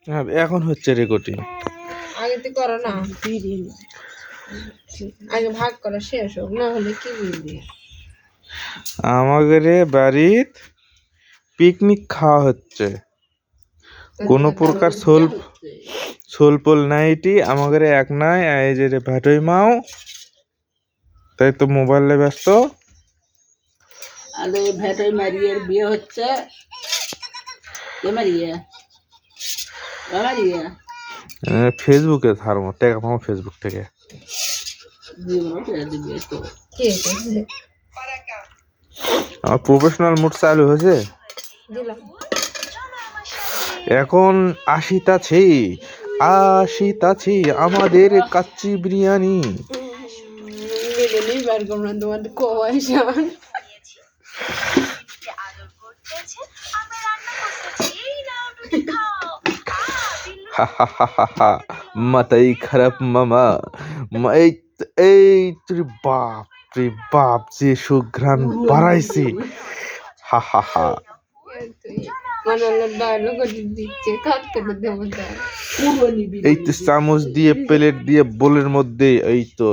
হ্যাঁ, এখন হচ্ছে রেকর্ডিং। আগে তো করো না, আগে ভাগ করা শেষ হোক, না হলে কি বুঝবি। আমাদের বাড়ির পিকনিক খাওয়া হচ্ছে, কোনো প্রকার সোলপোল নাইটি আমাদের এক নাই। এই যে ভ্যাটই মাও তাই তো মোবাইলে ব্যস্ত। আরে ভ্যাটই মারিয়ের বিয়ে হচ্ছে, ফেসবুকে ছাড়বো, টাকা পাবো ফেসবুক থেকে। আমার প্রফেশনাল মোড চালু হয়েছে এখন। আসিতাছি আমাদের কাচ্চি বিরিয়ানি। মাথাই খারাপ মামা। এই তুই বাপ রে বাপ, যে সুঘ্রাণ বাড়াইছে। হা হা হা। এই তো চামচ দিয়ে প্লেট দিয়ে বোলের মধ্যে এই তো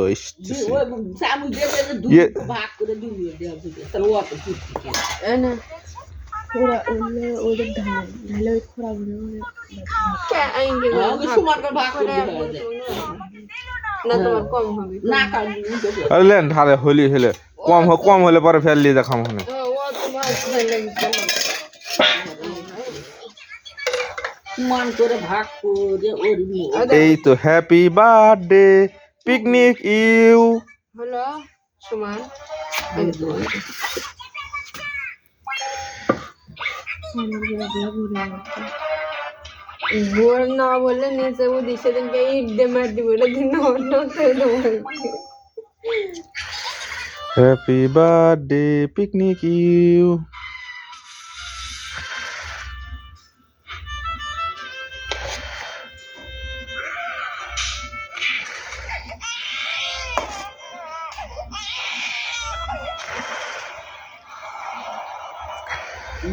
ঢালে হলি হলে কম হলে পরে ফেললি দেখাম। এই তো হ্যাপি বার্থডে পিকনিক ইউ হলো সমান। ভোর না বললে নিচে বুঝি সেদিনকে ইট দিয়ে মার দিব, এটা দিন হ্যাপি বার্থডে পিকনিক ইউ।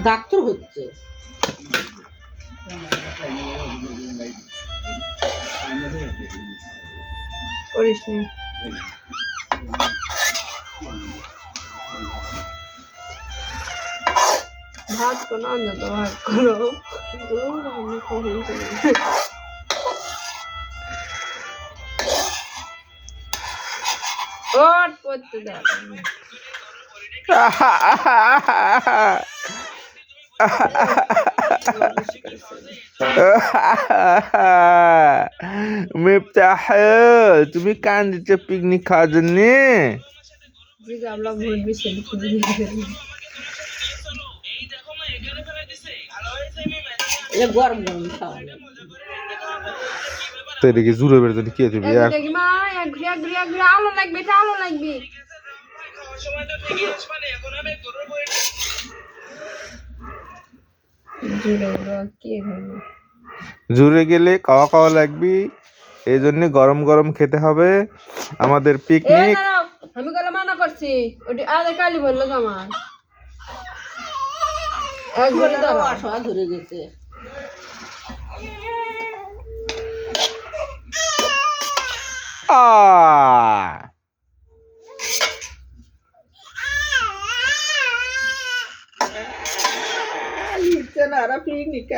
ডাক্তার হচ্ছে ভাত কোনো অন্য তো ভাত করো করতে তুমি কান্দিচ্ছ পিকনিক খাওয়ার জন্য? গরম গরম খাওয়া তো এদিকে জুড়ে বেড়ে যদি কে দিবি আলো লাগবে, আলো লাগবে। জুড়ে গেলে খাওয়া খাওয়া লাগবি, এই জন্য গরম গরম খেতে হবে আমাদের পিকনিক। আমি গেলে মানা করছি, ওটি আরে কালি বললো আমার ধরে গেছে। পিকনিক